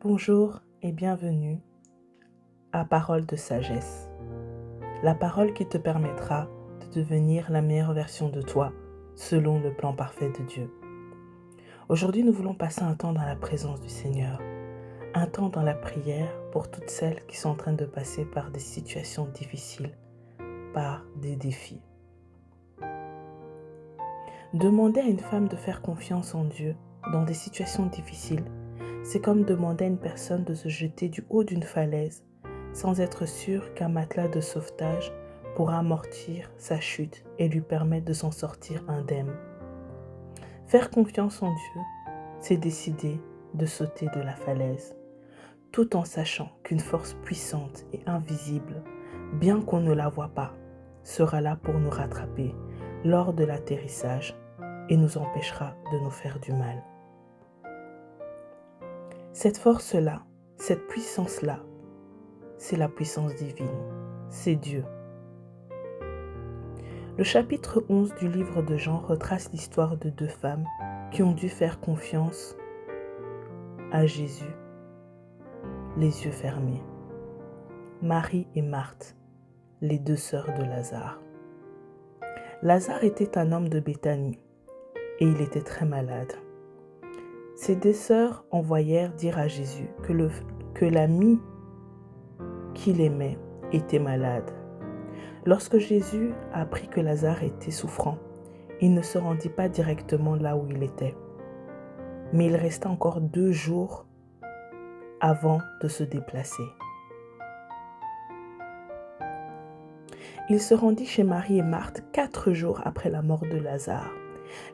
Bonjour et bienvenue à Parole de sagesse, la parole qui te permettra de devenir la meilleure version de toi selon le plan parfait de Dieu. Aujourd'hui, nous voulons passer un temps dans la présence du Seigneur, un temps dans la prière pour toutes celles qui sont en train de passer par des situations difficiles, par des défis. Demander à une femme de faire confiance en Dieu dans des situations difficiles, c'est comme demander à une personne de se jeter du haut d'une falaise sans être sûr qu'un matelas de sauvetage pourra amortir sa chute et lui permettre de s'en sortir indemne. Faire confiance en Dieu, c'est décider de sauter de la falaise, tout en sachant qu'une force puissante et invisible, bien qu'on ne la voie pas, sera là pour nous rattraper lors de l'atterrissage et nous empêchera de nous faire du mal. Cette force-là, cette puissance-là, c'est la puissance divine, c'est Dieu. Le chapitre 11 du livre de Jean retrace l'histoire de deux femmes qui ont dû faire confiance à Jésus, les yeux fermés. Marie et Marthe, les deux sœurs de Lazare. Lazare était un homme de Béthanie et il était très malade. Ses deux sœurs envoyèrent dire à Jésus que l'ami qu'il aimait était malade. Lorsque Jésus apprit que Lazare était souffrant, il ne se rendit pas directement là où il était, mais il resta encore 2 jours avant de se déplacer. Il se rendit chez Marie et Marthe 4 jours après la mort de Lazare.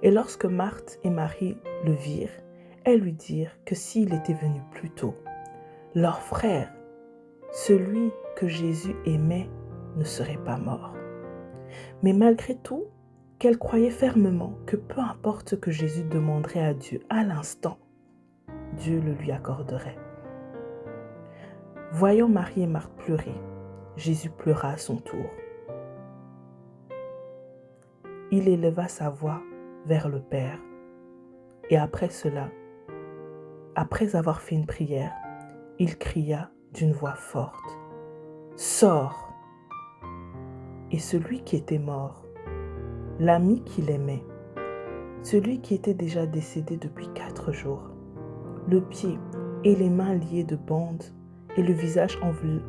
Et lorsque Marthe et Marie le virent, elles lui dirent que s'il était venu plus tôt, leur frère, celui que Jésus aimait, ne serait pas mort. Mais malgré tout, qu'elles croyaient fermement que peu importe ce que Jésus demanderait à Dieu à l'instant, Dieu le lui accorderait. Voyant Marie et Marthe pleurer, Jésus pleura à son tour. Il éleva sa voix vers le Père. Et après cela, après avoir fait une prière, il cria d'une voix forte, « Sors !» Et celui qui était mort, l'ami qu'il aimait, celui qui était déjà décédé depuis 4 jours, le pied et les mains liés de bandes et le visage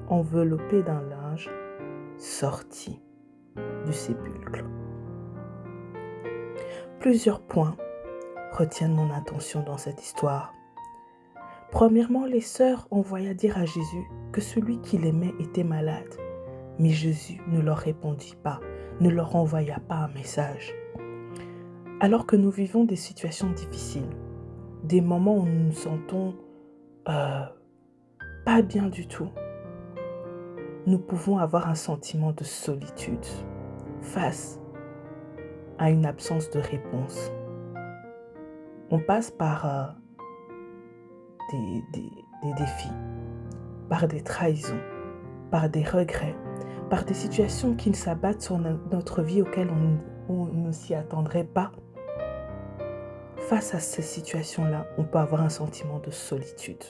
enveloppé d'un linge, sortit du sépulcre. Plusieurs points retiennent mon attention dans cette histoire. Premièrement, les sœurs envoyèrent dire à Jésus que celui qu'il aimait était malade, mais Jésus ne leur répondit pas, ne leur envoya pas un message. Alors que nous vivons des situations difficiles, des moments où nous nous sentons pas bien du tout, nous pouvons avoir un sentiment de solitude face à une absence de réponse. On passe par des défis, par des trahisons, par des regrets, par des situations qui s'abattent sur notre vie auxquelles on ne s'y attendrait pas. Face à ces situations-là, on peut avoir un sentiment de solitude.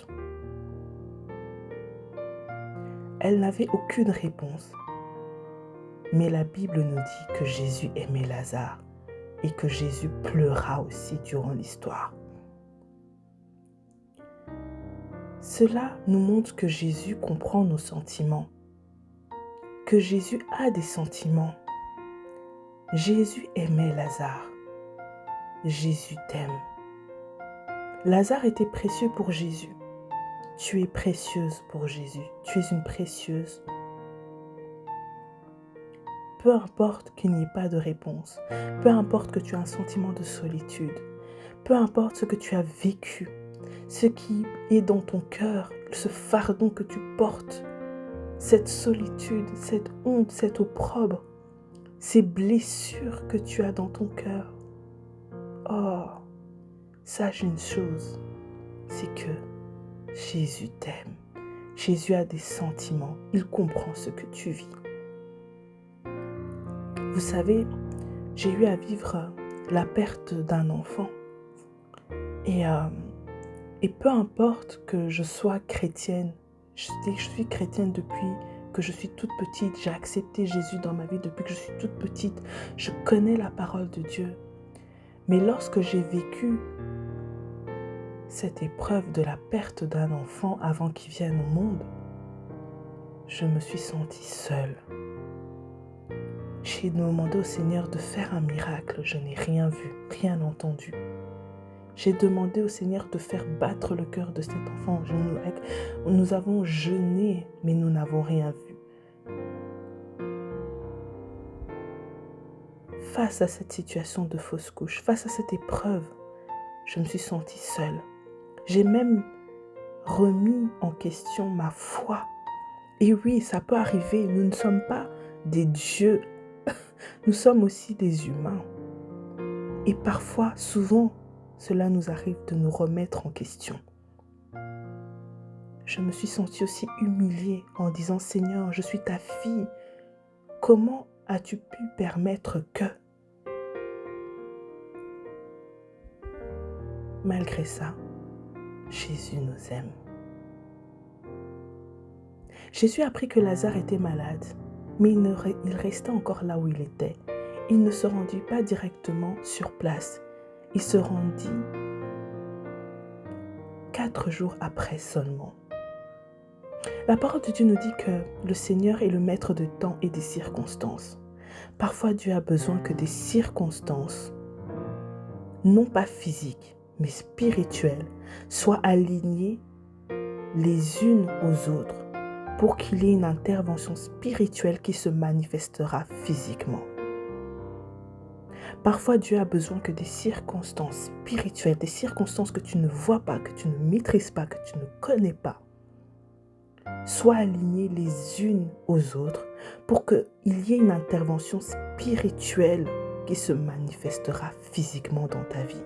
Elle n'avait aucune réponse, mais la Bible nous dit que Jésus aimait Lazare et que Jésus pleura aussi durant l'histoire. Cela nous montre que Jésus comprend nos sentiments, que Jésus a des sentiments. Jésus aimait Lazare. Jésus t'aime. Lazare était précieux pour Jésus. Tu es précieuse pour Jésus. Tu es une précieuse. Peu importe qu'il n'y ait pas de réponse, peu importe que tu aies un sentiment de solitude, peu importe ce que tu as vécu, ce qui est dans ton cœur, ce fardeau que tu portes, cette solitude, cette honte, cet opprobre, ces blessures que tu as dans ton cœur. Oh, sache une chose, c'est que Jésus t'aime. Jésus a des sentiments, il comprend ce que tu vis. Vous savez, j'ai eu à vivre la perte d'un enfant et Et peu importe que je sois chrétienne, je suis chrétienne depuis que je suis toute petite, j'ai accepté Jésus dans ma vie depuis que je suis toute petite, je connais la parole de Dieu. Mais lorsque j'ai vécu cette épreuve de la perte d'un enfant avant qu'il vienne au monde, je me suis sentie seule. J'ai demandé au Seigneur de faire un miracle, je n'ai rien vu, rien entendu. J'ai demandé au Seigneur de faire battre le cœur de cet enfant. Nous avons jeûné, mais nous n'avons rien vu. Face à cette situation de fausse couche, face à cette épreuve, je me suis sentie seule. J'ai même remis en question ma foi. Et oui, ça peut arriver, nous ne sommes pas des dieux, nous sommes aussi des humains. Et parfois, souvent, cela nous arrive de nous remettre en question. Je me suis sentie aussi humiliée en disant « Seigneur, je suis ta fille. Comment as-tu pu permettre que ?» Malgré ça, Jésus nous aime. Jésus a appris que Lazare était malade, mais il restait encore là où il était. Il ne se rendit pas directement sur place. Il se rendit 4 jours après seulement. La parole de Dieu nous dit que le Seigneur est le maître de temps et des circonstances. Parfois, Dieu a besoin que des circonstances, non pas physiques, mais spirituelles, soient alignées les unes aux autres pour qu'il y ait une intervention spirituelle qui se manifestera physiquement. Parfois, Dieu a besoin que des circonstances spirituelles, des circonstances que tu ne vois pas, que tu ne maîtrises pas, que tu ne connais pas, soient alignées les unes aux autres pour qu'il y ait une intervention spirituelle qui se manifestera physiquement dans ta vie.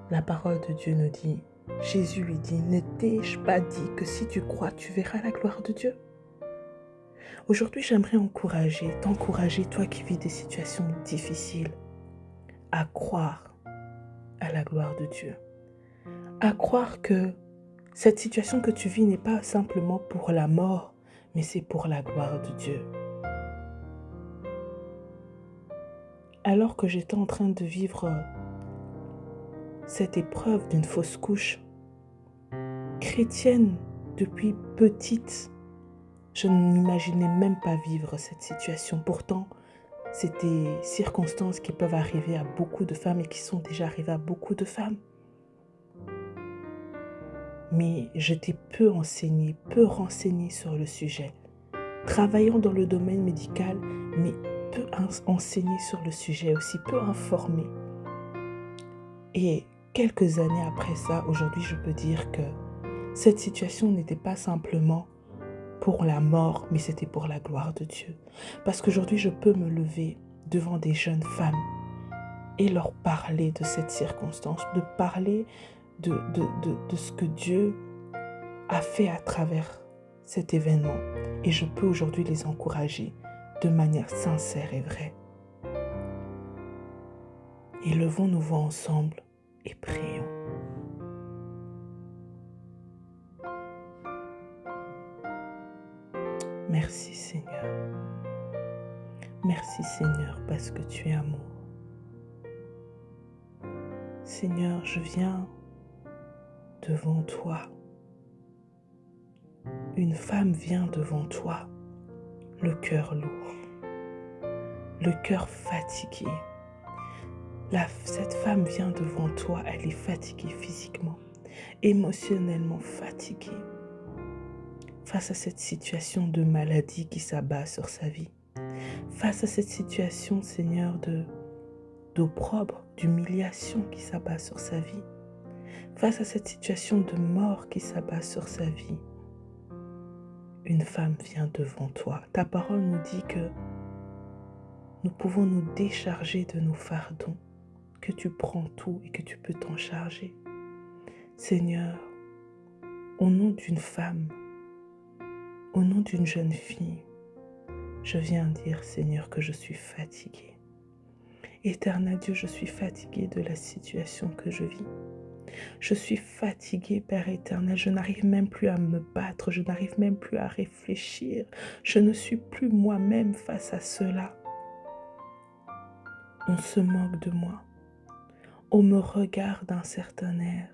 La parole de Dieu nous dit, Jésus lui dit, ne t'ai-je pas dit que si tu crois, tu verras la gloire de Dieu? Aujourd'hui, j'aimerais t'encourager, toi qui vis des situations difficiles, à croire à la gloire de Dieu. À croire que cette situation que tu vis n'est pas simplement pour la mort, mais c'est pour la gloire de Dieu. Alors que j'étais en train de vivre cette épreuve d'une fausse couche, chrétienne depuis petite, je n'imaginais même pas vivre cette situation. Pourtant, c'est des circonstances qui peuvent arriver à beaucoup de femmes et qui sont déjà arrivées à beaucoup de femmes. Mais j'étais peu renseignée sur le sujet. Travaillant dans le domaine médical, mais peu enseignée sur le sujet, aussi peu informée. Et quelques années après ça, aujourd'hui, je peux dire que cette situation n'était pas simplement pour la mort, mais c'était pour la gloire de Dieu. Parce qu'aujourd'hui, je peux me lever devant des jeunes femmes et leur parler de cette circonstance, de parler de ce que Dieu a fait à travers cet événement. Et je peux aujourd'hui les encourager de manière sincère et vraie. Et levons nos voix ensemble et prions. Merci Seigneur. Merci Seigneur parce que tu es amour. Seigneur, je viens devant toi. Une femme vient devant toi, le cœur lourd, le cœur fatigué. Cette femme vient devant toi, elle est fatiguée physiquement, émotionnellement fatiguée, face à cette situation de maladie qui s'abat sur sa vie, face à cette situation, Seigneur, d'opprobre, d'humiliation qui s'abat sur sa vie, face à cette situation de mort qui s'abat sur sa vie. Une femme vient devant toi. Ta parole nous dit que nous pouvons nous décharger de nos fardons, que tu prends tout et que tu peux t'en charger. Seigneur, au nom d'une femme, Au nom d'une jeune fille, je viens dire, Seigneur, que je suis fatiguée. Éternel Dieu, je suis fatiguée de la situation que je vis. Je suis fatiguée, Père éternel. Je n'arrive même plus à me battre. Je n'arrive même plus à réfléchir. Je ne suis plus moi-même face à cela. On se moque de moi. On me regarde d'un certain air.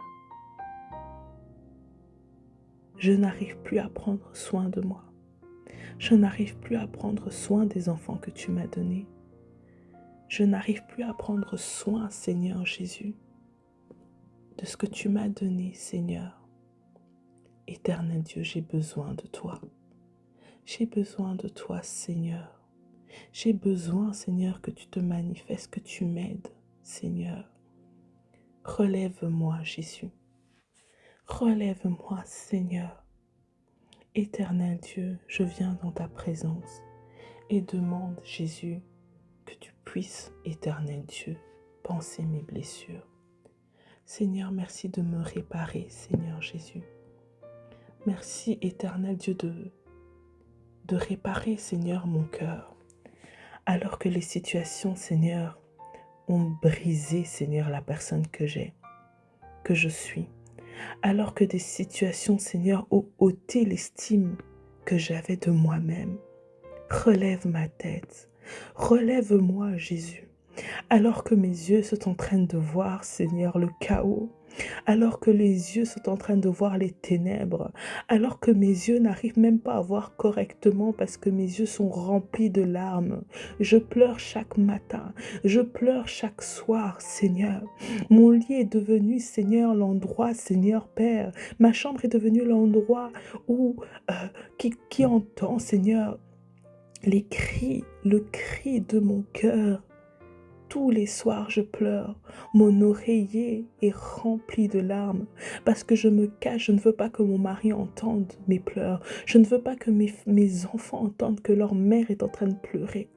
Je n'arrive plus à prendre soin de moi. Je n'arrive plus à prendre soin des enfants que tu m'as donnés. Je n'arrive plus à prendre soin, Seigneur Jésus, de ce que tu m'as donné, Seigneur. Éternel Dieu, j'ai besoin de toi. J'ai besoin de toi, Seigneur. J'ai besoin, Seigneur, que tu te manifestes, que tu m'aides, Seigneur. Relève-moi, Jésus. Relève-moi, Seigneur. Éternel Dieu, je viens dans ta présence et demande, Jésus, que tu puisses, éternel Dieu, panser mes blessures. Seigneur, merci de me réparer, Seigneur Jésus. Merci, éternel Dieu, de réparer, Seigneur, mon cœur. Alors que les situations, Seigneur, ont brisé, Seigneur, la personne que je suis. Alors que des situations, Seigneur, ont ôté l'estime que j'avais de moi-même. Relève ma tête. Relève-moi, Jésus. Alors que mes yeux sont en train de voir, Seigneur, le chaos. Alors que les yeux sont en train de voir les ténèbres. Alors que mes yeux n'arrivent même pas à voir correctement parce que mes yeux sont remplis de larmes. Je pleure chaque matin. Je pleure chaque soir, Seigneur. Mon lit est devenu, Seigneur, l'endroit, Seigneur Père. Ma chambre est devenue l'endroit où qui entend, Seigneur, le cri de mon cœur. Tous les soirs, je pleure. Mon oreiller est rempli de larmes parce que je me cache. Je ne veux pas que mon mari entende mes pleurs. Je ne veux pas que mes enfants entendent que leur mère est en train de pleurer.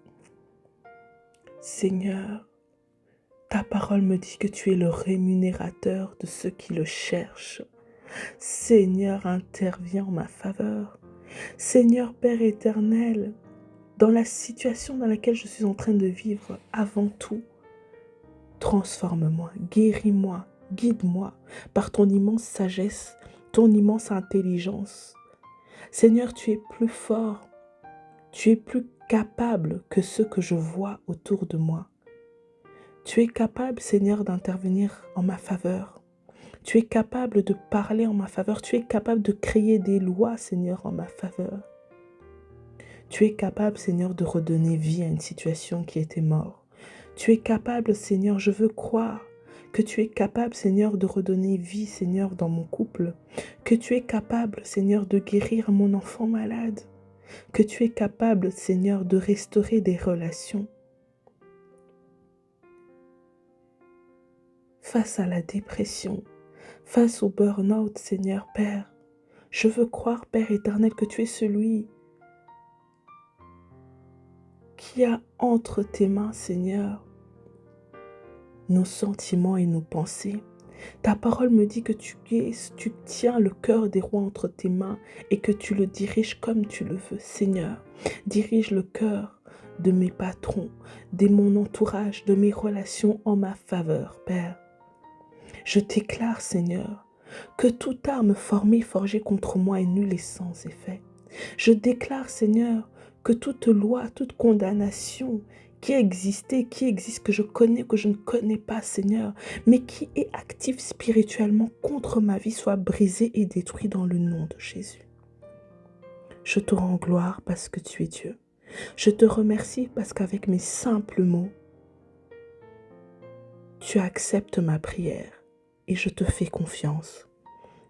Seigneur, ta parole me dit que tu es le rémunérateur de ceux qui le cherchent. Seigneur, interviens en ma faveur. Seigneur Père éternel, dans la situation dans laquelle je suis en train de vivre, avant tout, transforme-moi, guéris-moi, guide-moi par ton immense sagesse, ton immense intelligence. Seigneur, tu es plus fort, tu es plus capable que ce que je vois autour de moi. Tu es capable, Seigneur, d'intervenir en ma faveur. Tu es capable de parler en ma faveur. Tu es capable de créer des lois, Seigneur, en ma faveur. Tu es capable, Seigneur, de redonner vie à une situation qui était morte. Tu es capable, Seigneur, je veux croire que tu es capable, Seigneur, de redonner vie, Seigneur, dans mon couple. Que tu es capable, Seigneur, de guérir mon enfant malade. Que tu es capable, Seigneur, de restaurer des relations. Face à la dépression, face au burn-out, Seigneur Père, je veux croire, Père éternel, que tu es celui qui a entre tes mains, Seigneur, nos sentiments et nos pensées. Ta parole me dit que tu tiens le cœur des rois entre tes mains et que tu le diriges comme tu le veux. Seigneur, dirige le cœur de mes patrons, de mon entourage, de mes relations en ma faveur, Père. Je déclare, Seigneur, que toute arme formée, forgée contre moi est nulle et sans effet. Je déclare, Seigneur, que toute loi, toute condamnation qui existe, que je connais, que je ne connais pas, Seigneur, mais qui est active spirituellement contre ma vie, soit brisée et détruite dans le nom de Jésus. Je te rends gloire parce que tu es Dieu. Je te remercie parce qu'avec mes simples mots, tu acceptes ma prière et je te fais confiance.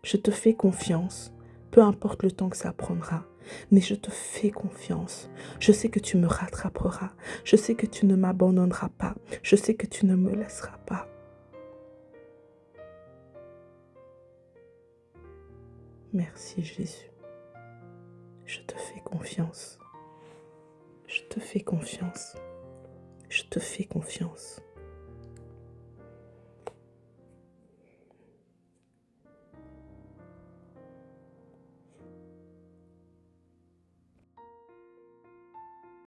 Je te fais confiance, peu importe le temps que ça prendra, mais je te fais confiance. Je sais que tu me rattraperas. Je sais que tu ne m'abandonneras pas. Je sais que tu ne me laisseras pas. Merci Jésus. Je te fais confiance. Je te fais confiance. Je te fais confiance.